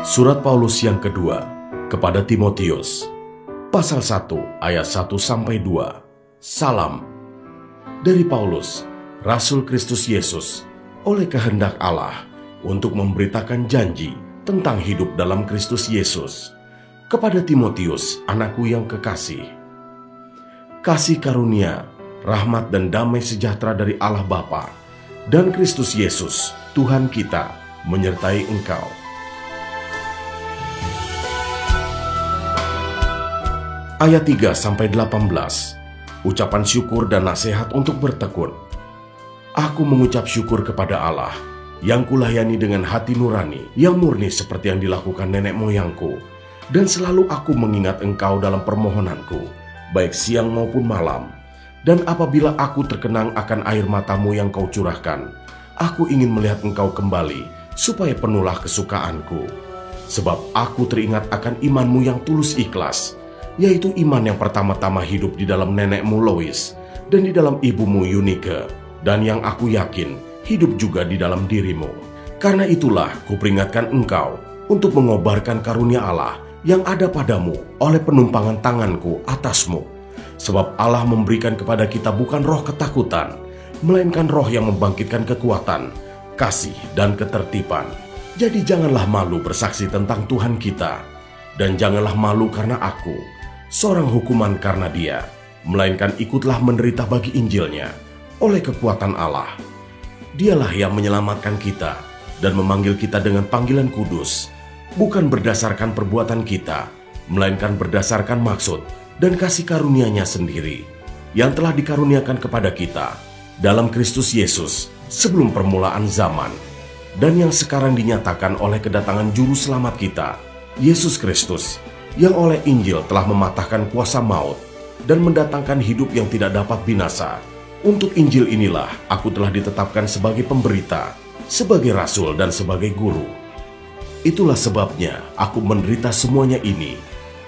Surat Paulus yang kedua kepada Timotius, pasal 1 ayat 1-2. Salam dari Paulus, Rasul Kristus Yesus, oleh kehendak Allah, untuk memberitakan janji tentang hidup dalam Kristus Yesus, kepada Timotius, anakku yang kekasih. Kasih karunia, rahmat dan damai sejahtera dari Allah Bapa dan Kristus Yesus, Tuhan kita, menyertai engkau. Ayat 3-18, ucapan syukur dan nasihat untuk bertekun. Aku mengucap syukur kepada Allah, yang kulayani dengan hati nurani, yang murni seperti yang dilakukan nenek moyangku, dan selalu aku mengingat engkau dalam permohonanku, baik siang maupun malam. Dan apabila aku terkenang akan air matamu yang kau curahkan, aku ingin melihat engkau kembali, supaya penuhlah kesukaanku. Sebab aku teringat akan imanmu yang tulus ikhlas, yaitu iman yang pertama-tama hidup di dalam nenekmu Lois dan di dalam ibumu Eunike, dan yang aku yakin hidup juga di dalam dirimu. Karena itulah kuperingatkan engkau untuk mengobarkan karunia Allah yang ada padamu oleh penumpangan tanganku atasmu. Sebab Allah memberikan kepada kita bukan roh ketakutan, melainkan roh yang membangkitkan kekuatan, kasih, dan ketertiban. Jadi janganlah malu bersaksi tentang Tuhan kita, dan janganlah malu karena aku, seorang hukuman karena Dia, melainkan ikutlah menderita bagi Injilnya oleh kekuatan Allah. Dialah yang menyelamatkan kita dan memanggil kita dengan panggilan kudus, bukan berdasarkan perbuatan kita, melainkan berdasarkan maksud dan kasih karunia-Nya sendiri, yang telah dikaruniakan kepada kita dalam Kristus Yesus sebelum permulaan zaman, dan yang sekarang dinyatakan oleh kedatangan Juru Selamat kita, Yesus Kristus, yang oleh Injil telah mematahkan kuasa maut dan mendatangkan hidup yang tidak dapat binasa. Untuk Injil inilah aku telah ditetapkan sebagai pemberita, sebagai rasul dan sebagai guru. Itulah sebabnya aku menderita semuanya ini,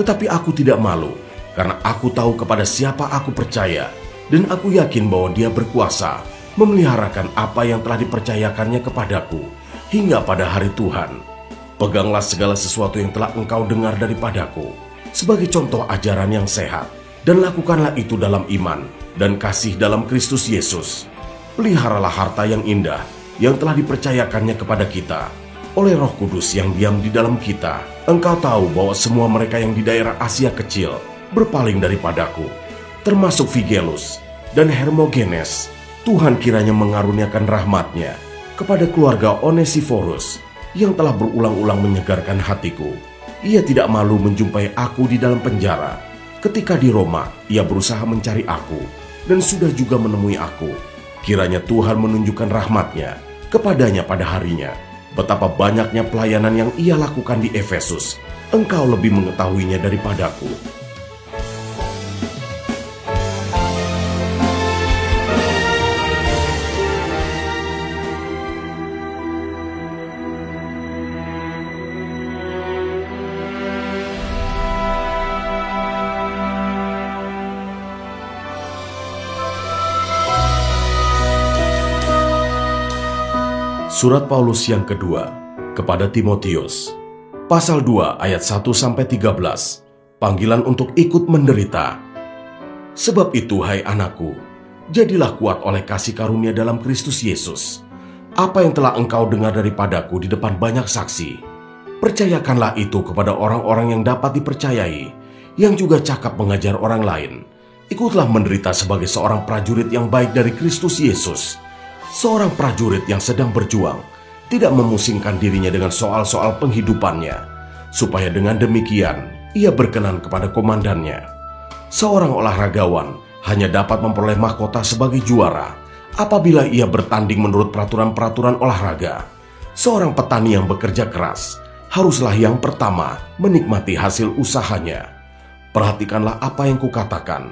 tetapi aku tidak malu, karena aku tahu kepada siapa aku percaya, dan aku yakin bahwa Dia berkuasa memeliharakan apa yang telah dipercayakannya kepadaku hingga pada hari Tuhan. Peganglah segala sesuatu yang telah engkau dengar daripadaku sebagai contoh ajaran yang sehat, dan lakukanlah itu dalam iman dan kasih dalam Kristus Yesus. Peliharalah harta yang indah yang telah dipercayakannya kepada kita oleh Roh Kudus yang diam di dalam kita. Engkau tahu bahwa semua mereka yang di daerah Asia Kecil berpaling daripadaku, termasuk Figelus dan Hermogenes. Tuhan kiranya mengaruniakan rahmat-Nya kepada keluarga Onesiforus, yang telah berulang-ulang menyegarkan hatiku. Ia tidak malu menjumpai aku di dalam penjara. Ketika di Roma, ia berusaha mencari aku, dan sudah juga menemui aku. Kiranya Tuhan menunjukkan rahmat-Nya kepadanya pada harinya. Betapa banyaknya pelayanan yang ia lakukan di Efesus, engkau lebih mengetahuinya daripadaku. Surat Paulus yang kedua kepada Timotius, pasal 2 ayat 1-13, panggilan untuk ikut menderita. Sebab itu, hai anakku, jadilah kuat oleh kasih karunia dalam Kristus Yesus. Apa yang telah engkau dengar daripadaku di depan banyak saksi, percayakanlah itu kepada orang-orang yang dapat dipercayai, yang juga cakap mengajar orang lain. Ikutlah menderita sebagai seorang prajurit yang baik dari Kristus Yesus, seorang prajurit yang sedang berjuang, tidak memusingkan dirinya dengan soal-soal penghidupannya, supaya dengan demikian ia berkenan kepada komandannya. Seorang olahragawan hanya dapat memperoleh mahkota sebagai juara apabila ia bertanding menurut peraturan-peraturan olahraga. Seorang petani yang bekerja keras haruslah yang pertama menikmati hasil usahanya. Perhatikanlah apa yang kukatakan.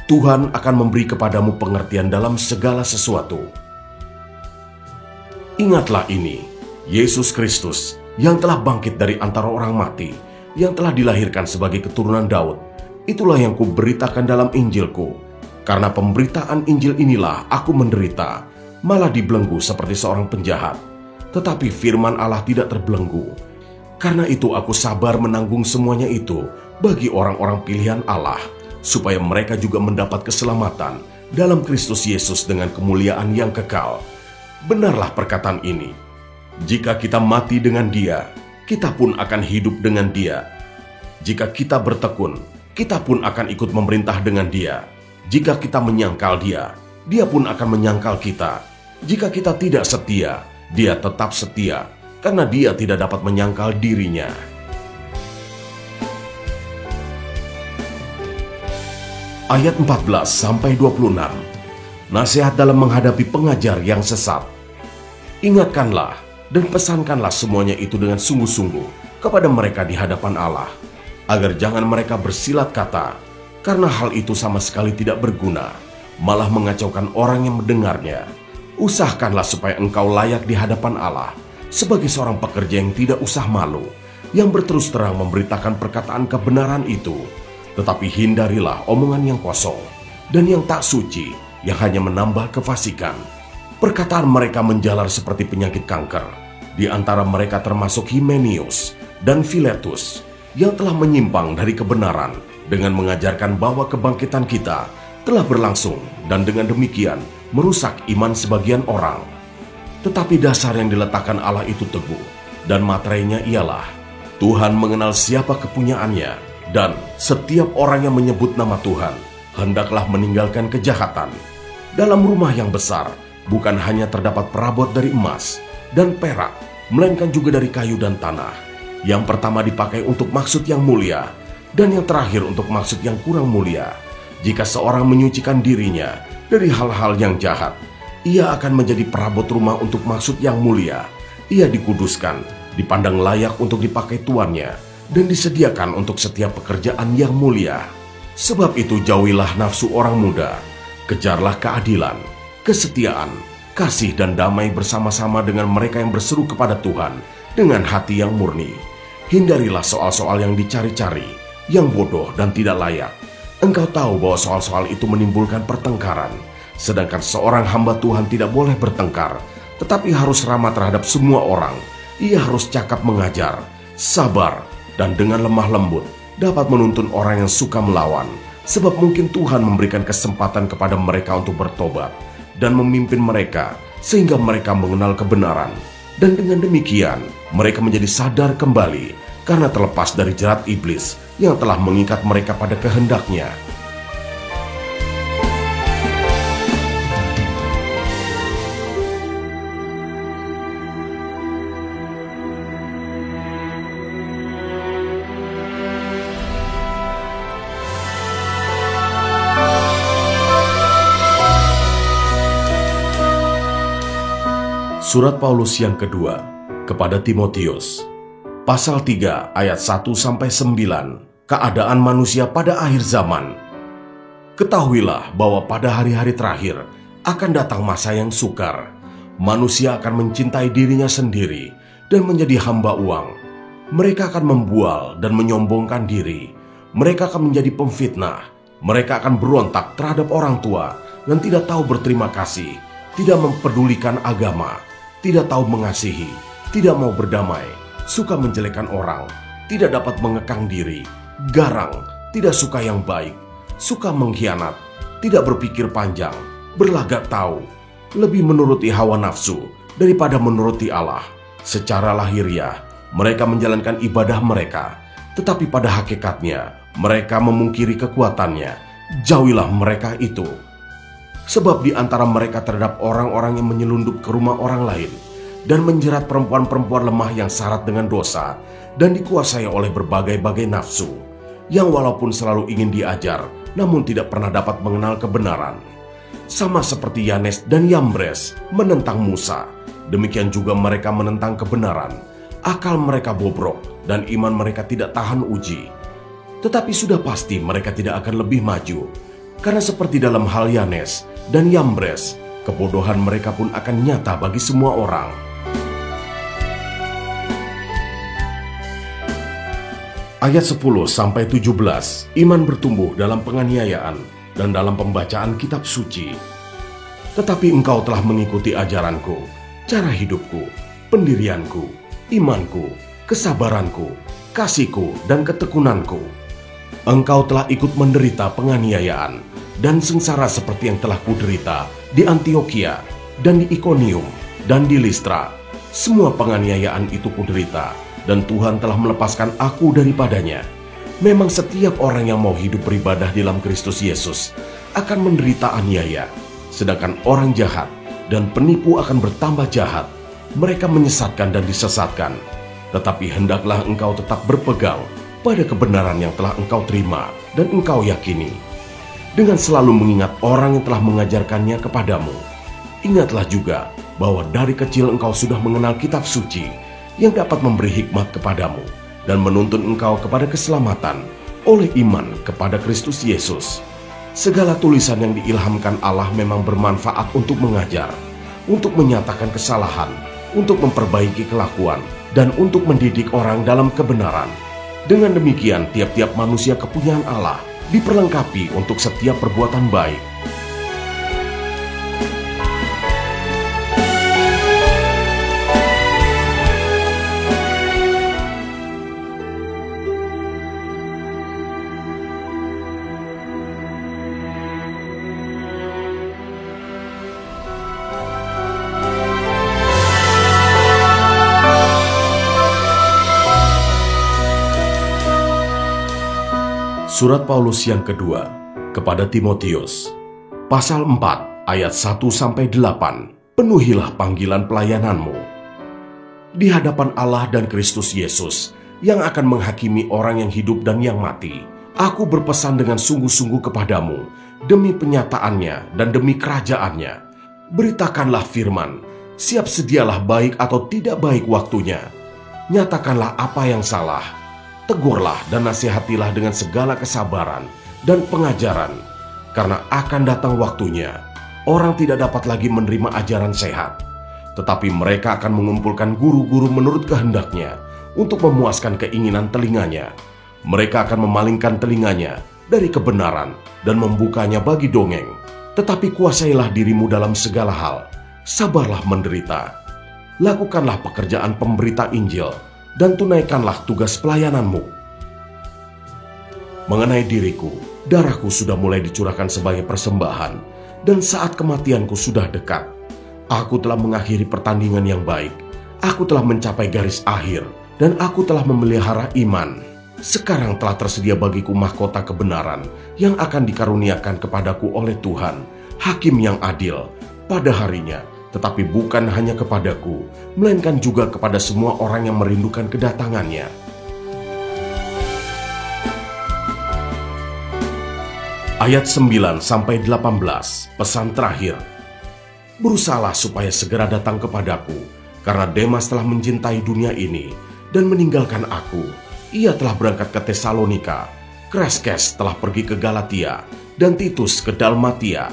Tuhan akan memberi kepadamu pengertian dalam segala sesuatu. Ingatlah ini, Yesus Kristus yang telah bangkit dari antara orang mati, yang telah dilahirkan sebagai keturunan Daud, itulah yang kuberitakan dalam Injilku. Karena pemberitaan Injil inilah aku menderita, malah dibelenggu seperti seorang penjahat. Tetapi firman Allah tidak terbelenggu. Karena itu aku sabar menanggung semuanya itu bagi orang-orang pilihan Allah, supaya mereka juga mendapat keselamatan dalam Kristus Yesus dengan kemuliaan yang kekal. Benarlah perkataan ini. Jika kita mati dengan Dia, kita pun akan hidup dengan Dia. Jika kita bertekun, kita pun akan ikut memerintah dengan Dia. Jika kita menyangkal Dia, Dia pun akan menyangkal kita. Jika kita tidak setia, Dia tetap setia, karena Dia tidak dapat menyangkal dirinya. Ayat 14-26. Nasihat dalam menghadapi pengajar yang sesat. Ingatkanlah dan pesankanlah semuanya itu dengan sungguh-sungguh kepada mereka di hadapan Allah, agar jangan mereka bersilat kata, karena hal itu sama sekali tidak berguna, malah mengacaukan orang yang mendengarnya. Usahakanlah supaya engkau layak di hadapan Allah, sebagai seorang pekerja yang tidak usah malu, yang berterus terang memberitakan perkataan kebenaran itu. Tetapi hindarilah omongan yang kosong dan yang tak suci, yang hanya menambah kefasikan. Perkataan mereka menjalar seperti penyakit kanker. Di antara mereka termasuk Himenius dan Filetus, yang telah menyimpang dari kebenaran dengan mengajarkan bahwa kebangkitan kita telah berlangsung, dan dengan demikian merusak iman sebagian orang. Tetapi dasar yang diletakkan Allah itu teguh, dan materainya ialah Tuhan mengenal siapa kepunyaannya, dan setiap orang yang menyebut nama Tuhan hendaklah meninggalkan kejahatan. Dalam rumah yang besar bukan hanya terdapat perabot dari emas dan perak, melainkan juga dari kayu dan tanah. Yang pertama dipakai untuk maksud yang mulia, dan yang terakhir untuk maksud yang kurang mulia. Jika seorang menyucikan dirinya dari hal-hal yang jahat, ia akan menjadi perabot rumah untuk maksud yang mulia. Ia dikuduskan, dipandang layak untuk dipakai tuannya, dan disediakan untuk setiap pekerjaan yang mulia. Sebab itu jauhilah nafsu orang muda, kejarlah keadilan, kesetiaan, kasih dan damai bersama-sama dengan mereka yang berseru kepada Tuhan dengan hati yang murni. Hindarilah soal-soal yang dicari-cari, yang bodoh dan tidak layak. Engkau tahu bahwa soal-soal itu menimbulkan pertengkaran, sedangkan seorang hamba Tuhan tidak boleh bertengkar, tetapi harus ramah terhadap semua orang. Ia harus cakap mengajar, sabar, dan dengan lemah lembut dapat menuntun orang yang suka melawan, sebab mungkin Tuhan memberikan kesempatan kepada mereka untuk bertobat dan memimpin mereka sehingga mereka mengenal kebenaran, dan dengan demikian mereka menjadi sadar kembali karena terlepas dari jerat iblis yang telah mengikat mereka pada kehendaknya. Surat Paulus yang kedua kepada Timotius, pasal 3 ayat 1-9, keadaan manusia pada akhir zaman. Ketahuilah bahwa pada hari-hari terakhir akan datang masa yang sukar. Manusia akan mencintai dirinya sendiri dan menjadi hamba uang. Mereka akan membual dan menyombongkan diri. Mereka akan menjadi pemfitnah. Mereka akan berontak terhadap orang tua dan tidak tahu berterima kasih, tidak mempedulikan agama, tidak tahu mengasihi, tidak mau berdamai, suka menjelekkan orang, tidak dapat mengekang diri, garang, tidak suka yang baik, suka mengkhianat, tidak berpikir panjang, berlagak tahu, lebih menuruti hawa nafsu daripada menuruti Allah. Secara lahiriah, mereka menjalankan ibadah mereka, tetapi pada hakikatnya mereka memungkiri kekuatannya. Jauhilah mereka itu. Sebab di antara mereka terdapat orang-orang yang menyelundup ke rumah orang lain dan menjerat perempuan-perempuan lemah yang syarat dengan dosa dan dikuasai oleh berbagai-bagai nafsu, yang walaupun selalu ingin diajar, namun tidak pernah dapat mengenal kebenaran. Sama seperti Yanes dan Yambres menentang Musa, demikian juga mereka menentang kebenaran. Akal mereka bobrok dan iman mereka tidak tahan uji. Tetapi sudah pasti mereka tidak akan lebih maju, karena seperti dalam hal Yanes dan Yambres, kebodohan mereka pun akan nyata bagi semua orang. Ayat 10-17, iman bertumbuh dalam penganiayaan dan dalam pembacaan kitab suci. Tetapi engkau telah mengikuti ajaranku, cara hidupku, pendirianku, imanku, kesabaranku, kasihku, dan ketekunanku. Engkau telah ikut menderita penganiayaan dan sengsara seperti yang telah kuderita di Antiokhia dan di Ikonium dan di Listra. Semua penganiayaan itu kuderita, dan Tuhan telah melepaskan aku daripadanya. Memang setiap orang yang mau hidup beribadah di dalam Kristus Yesus akan menderita aniaya, sedangkan orang jahat dan penipu akan bertambah jahat. Mereka menyesatkan dan disesatkan. Tetapi hendaklah engkau tetap berpegang pada kebenaran yang telah engkau terima dan engkau yakini, dengan selalu mengingat orang yang telah mengajarkannya kepadamu. Ingatlah juga bahwa dari kecil engkau sudah mengenal kitab suci yang dapat memberi hikmat kepadamu dan menuntun engkau kepada keselamatan oleh iman kepada Kristus Yesus. Segala tulisan yang diilhamkan Allah memang bermanfaat untuk mengajar, untuk menyatakan kesalahan, untuk memperbaiki kelakuan, dan untuk mendidik orang dalam kebenaran. Dengan demikian, tiap-tiap manusia kepunyaan Allah diperlengkapi untuk setiap perbuatan baik. Surat Paulus yang kedua kepada Timotius, pasal 4 ayat 1-8. Penuhilah panggilan pelayananmu. Di hadapan Allah dan Kristus Yesus yang akan menghakimi orang yang hidup dan yang mati, aku berpesan dengan sungguh-sungguh kepadamu demi penyataannya dan demi kerajaannya. Beritakanlah firman, siap sedialah baik atau tidak baik waktunya. Nyatakanlah apa yang salah. Tegurlah dan nasihatilah dengan segala kesabaran dan pengajaran, karena akan datang waktunya orang tidak dapat lagi menerima ajaran sehat, tetapi mereka akan mengumpulkan guru-guru menurut kehendaknya untuk memuaskan keinginan telinganya. Mereka akan memalingkan telinganya dari kebenaran dan membukanya bagi dongeng. Tetapi kuasailah dirimu dalam segala hal, sabarlah menderita, lakukanlah pekerjaan pemberita Injil, dan tunaikanlah tugas pelayananmu. Mengenai diriku, darahku sudah mulai dicurahkan sebagai persembahan, dan saat kematianku sudah dekat. Aku telah mengakhiri pertandingan yang baik, aku telah mencapai garis akhir, dan aku telah memelihara iman. Sekarang telah tersedia bagiku mahkota kebenaran yang akan dikaruniakan kepadaku oleh Tuhan, Hakim yang adil, pada harinya. Tetapi bukan hanya kepadaku, melainkan juga kepada semua orang yang merindukan kedatangannya. Ayat 9-18, pesan terakhir. Berusahalah supaya segera datang kepadaku, karena Demas telah mencintai dunia ini dan meninggalkan aku. Ia telah berangkat ke Tesalonika, Kreskes telah pergi ke Galatia, dan Titus ke Dalmatia.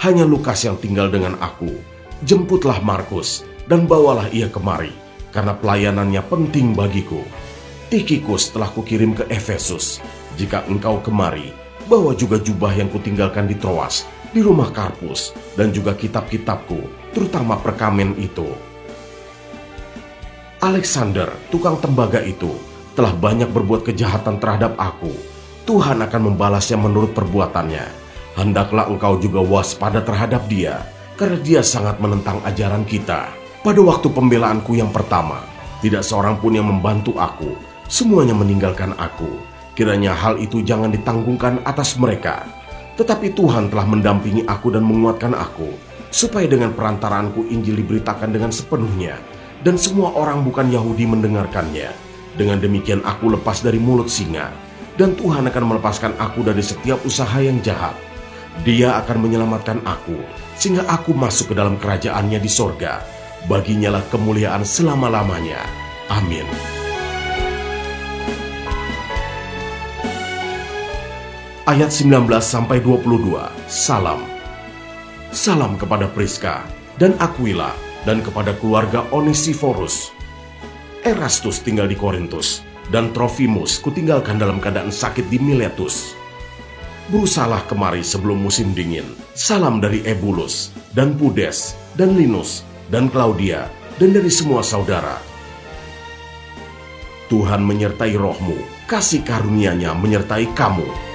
Hanya Lukas yang tinggal dengan aku. Jemputlah Markus dan bawalah ia kemari, karena pelayanannya penting bagiku. Tikhikus telah kukirim ke Efesus. Jika engkau kemari, bawa juga jubah yang kutinggalkan di Troas, di rumah Karpus, dan juga kitab-kitabku, terutama perkamen itu. Alexander, tukang tembaga itu, telah banyak berbuat kejahatan terhadap aku. Tuhan akan membalasnya menurut perbuatannya. Hendaklah engkau juga waspada terhadap dia, karena dia sangat menentang ajaran kita. Pada waktu pembelaanku yang pertama, tidak seorang pun yang membantu aku. Semuanya meninggalkan aku. Kiranya hal itu jangan ditanggungkan atas mereka. Tetapi Tuhan telah mendampingi aku dan menguatkan aku, supaya dengan perantaraanku Injil diberitakan dengan sepenuhnya, dan semua orang bukan Yahudi mendengarkannya. Dengan demikian aku lepas dari mulut singa, dan Tuhan akan melepaskan aku dari setiap usaha yang jahat. Dia akan menyelamatkan aku, sehingga aku masuk ke dalam kerajaannya di sorga. Baginya lah kemuliaan selama-lamanya. Amin. Ayat 19-22. Salam. Salam kepada Priska dan Aquila dan kepada keluarga Onesiforus. Erastus tinggal di Korintus, dan Trofimus kutinggalkan dalam keadaan sakit di Miletus. Berusahalah kemari sebelum musim dingin. Salam dari Ebulus, dan Pudes, dan Linus, dan Claudia, dan dari semua saudara. Tuhan menyertai rohmu, kasih karunia-Nya menyertai kamu.